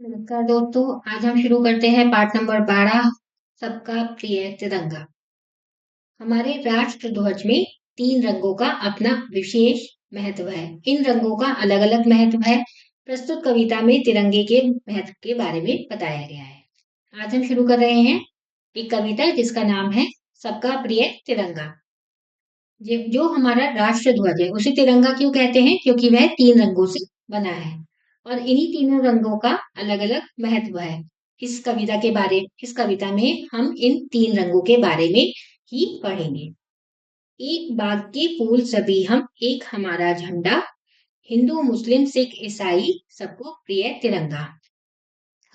नमस्कार दोस्तों, आज हम शुरू करते हैं पाठ नंबर 12, सबका प्रिय तिरंगा। हमारे राष्ट्र ध्वज में 3 रंगों का अपना विशेष महत्व है। इन रंगों का अलग-अलग महत्व है। प्रस्तुत कविता में तिरंगे के महत्व के बारे में बताया गया है। आज हम शुरू कर रहे हैं एक कविता जिसका नाम है सबका प्रिय तिरंगा। जो हमारा राष्ट्र ध्वज है उसे तिरंगा क्यों कहते हैं? क्योंकि वह 3 रंगों से बना है और इन्हीं तीनों रंगों का अलग-अलग महत्व है। इस कविता में हम इन 3 रंगों के बारे में ही पढ़ेंगे। एक बाग के फूल सभी हम, एक हमारा झंडा, हिंदू मुस्लिम सिख ईसाई सबको प्रिय तिरंगा।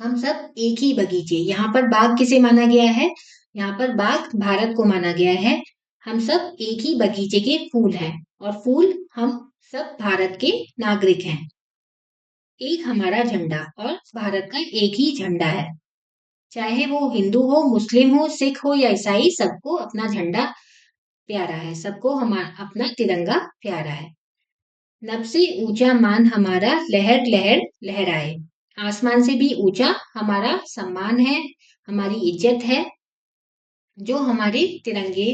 हम सब एक ही बगीचे। यहाँ पर बाग किसे माना गया है? यहाँ पर बाग भारत को माना गया है। हम सब एक ही बगीचे के फूल हैं और फूल हम सब भारत के नागरिक हैं। एक हमारा झंडा, और भारत का एक ही झंडा है। चाहे वो हिंदू हो, मुस्लिम हो, सिख हो या ईसाई, सबको अपना झंडा प्यारा है। सबको हमारा अपना तिरंगा प्यारा है। नभ से ऊंचा मान हमारा, लहर लहर लहराए। आसमान से भी ऊंचा हमारा सम्मान है, हमारी इज्जत है, जो हमारे तिरंगे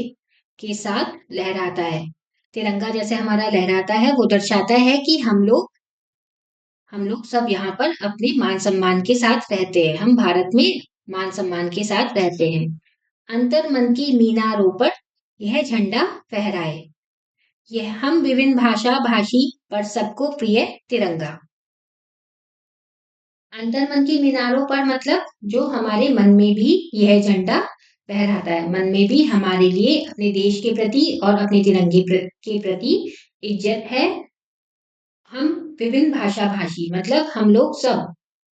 के साथ लहराता है। तिरंगा जैसे हमारा लहराता है वो दर्शाता है कि हम लोग सब यहाँ पर अपने मान सम्मान के साथ रहते हैं। हम भारत में मान सम्मान के साथ रहते हैं। अंतर मन की मीनारों पर यह झंडा फहराए। यह हम विभिन्न भाषा भाषी पर सबको प्रिय तिरंगा। अंतर मन की मीनारों पर मतलब जो हमारे मन में भी यह झंडा फहराता है। मन में भी हमारे लिए अपने देश के प्रति और अपने तिरंगे के प्रति इज्जत है। हम विभिन्न भाषा भाषी मतलब हम लोग सब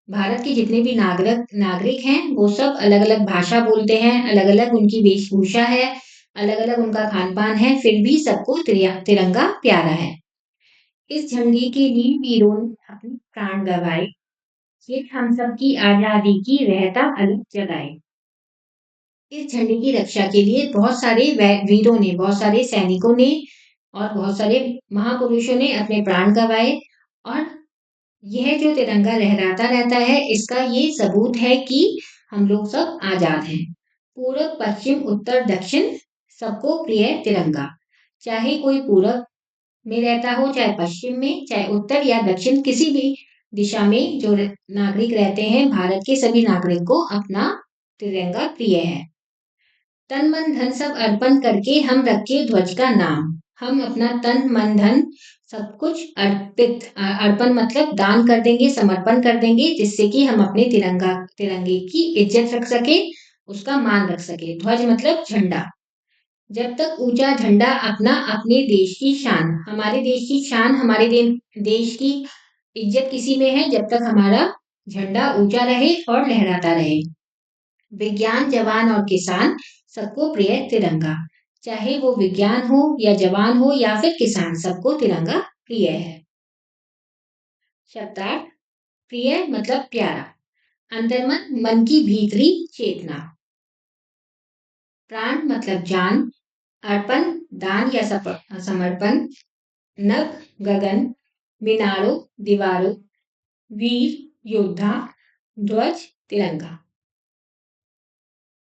भारत के जितने भी नागरिक हैं वो सब अलग अलग भाषा बोलते हैं, अलग अलग उनकी वेशभूषा है, अलग अलग उनका खान पान है, फिर भी सबको तिरंगा प्यारा है। इस झंडे के लिए वीरों ने अपने प्राण गंवाए, ये हम सब की आजादी की रहता अलग जगाए। इस झंडे की रक्षा के लिए बहुत सारे वीरों ने, बहुत सारे सैनिकों ने और बहुत सारे महापुरुषों ने अपने प्राण गंवाए। और यह जो तिरंगा लहराता रहता है इसका ये सबूत है कि हम लोग सब आजाद हैं। पूर्व पश्चिम उत्तर दक्षिण सबको प्रिय तिरंगा। चाहे कोई पूरब में रहता हो, चाहे पश्चिम में, चाहे उत्तर या दक्षिण, किसी भी दिशा में जो नागरिक रहते हैं, भारत के सभी नागरिक को अपना तिरंगा प्रिय है। तन मन धन सब अर्पण करके हम रखे ध्वज का नाम। हम अपना तन मन धन सब कुछ अर्पण मतलब दान कर देंगे, समर्पण कर देंगे, जिससे कि हम अपने तिरंगे की इज्जत रख सके, उसका मान रख सके। ध्वज मतलब झंडा। जब तक ऊंचा झंडा अपना अपने देश की शान, हमारे देश की शान, हमारे देश की इज्जत किसी में है जब तक हमारा झंडा ऊंचा रहे और लहराता रहे। विज्ञान जवान और किसान सबको प्रिय तिरंगा। चाहे वो विज्ञान हो या जवान हो या फिर किसान, सबको तिरंगा प्रिय है। शब्दार्थ: प्रिय मतलब प्यारा, अंतर्मन मन की भीतरी चेतना, प्राण मतलब जान, अर्पण दान या समर्पण, नभ गगन, मीनारों दीवारों, वीर योद्धा, ध्वज तिरंगा।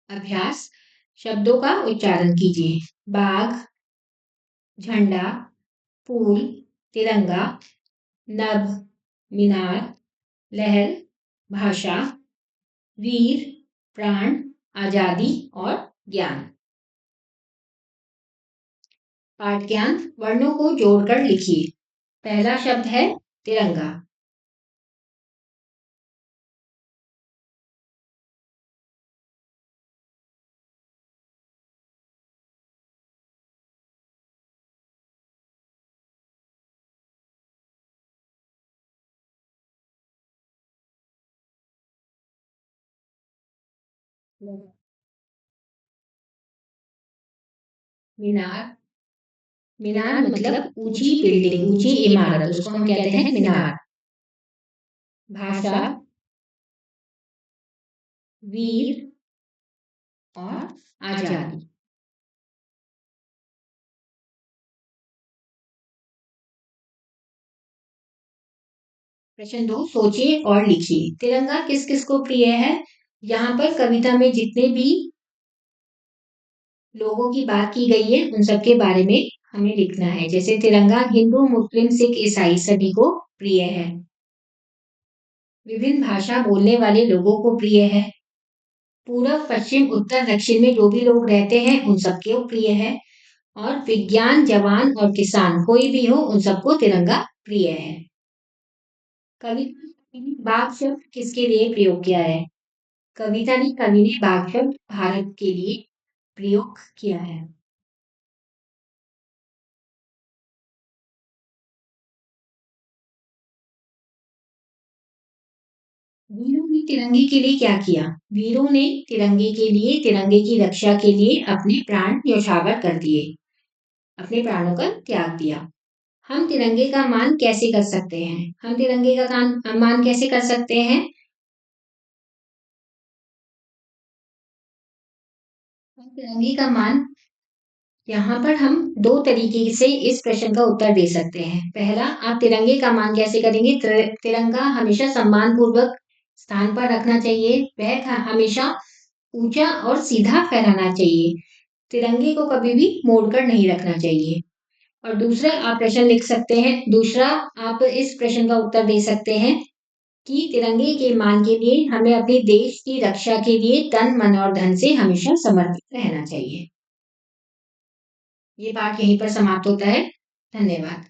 अभ्यास: शब्दों का उच्चारण कीजिए। बाघ, झंडा, फूल, तिरंगा, नभ, मीनार, लहर, भाषा, वीर, प्राण, आजादी और ज्ञान। पाठ ज्ञान: वर्णों को जोड़कर लिखिए। पहला शब्द है तिरंगा। मीनार, मीनार मतलब ऊंची बिल्डिंग, ऊंची इमारत, उसको हम कहते हैं मीनार। भाषा, वीर और आजादी। प्रश्न 2, सोचिए और लिखिए। तिरंगा किस किस को प्रिय है? यहाँ पर कविता में जितने भी लोगों की बात की गई है उन सबके बारे में हमें लिखना है। जैसे तिरंगा हिंदू, मुस्लिम, सिख, ईसाई सभी को प्रिय है। विभिन्न भाषा बोलने वाले लोगों को प्रिय है। पूरब, पश्चिम, उत्तर, दक्षिण में जो भी लोग रहते हैं उन सबको प्रिय है। और विज्ञान, जवान और किसान कोई भी हो उन सबको तिरंगा प्रिय है। कवि ने बाघ शब्द किसके लिए प्रयोग किया है? कवि ने बाघ शब्द भारत के लिए प्रयोग किया है। वीरों ने तिरंगे के लिए क्या किया? वीरों ने तिरंगे के लिए, तिरंगे की रक्षा के लिए अपने प्राण न्यौछावर कर दिए, अपने प्राणों का त्याग दिया। हम तिरंगे का मान कैसे कर सकते हैं? हम तिरंगे का मान कैसे कर सकते हैं? हम तिरंगे का मान यहाँ पर हम दो तरीके से इस प्रश्न का उत्तर दे सकते हैं। पहला, आप तिरंगे का मान कैसे करेंगे? तिरंगा हमेशा सम्मान पूर्वक स्थान पर रखना चाहिए। वह हमेशा ऊंचा और सीधा फहराना चाहिए। तिरंगे को कभी भी मोड़कर नहीं रखना चाहिए। और दूसरा आप प्रश्न लिख सकते हैं। दूसरा आप इस प्रश्न का उत्तर दे सकते हैं कि तिरंगे के मान के लिए हमें अपने देश की रक्षा के लिए तन, मन और धन से हमेशा समर्पित रहना चाहिए। ये पाठ यहीं पर समाप्त होता है। धन्यवाद।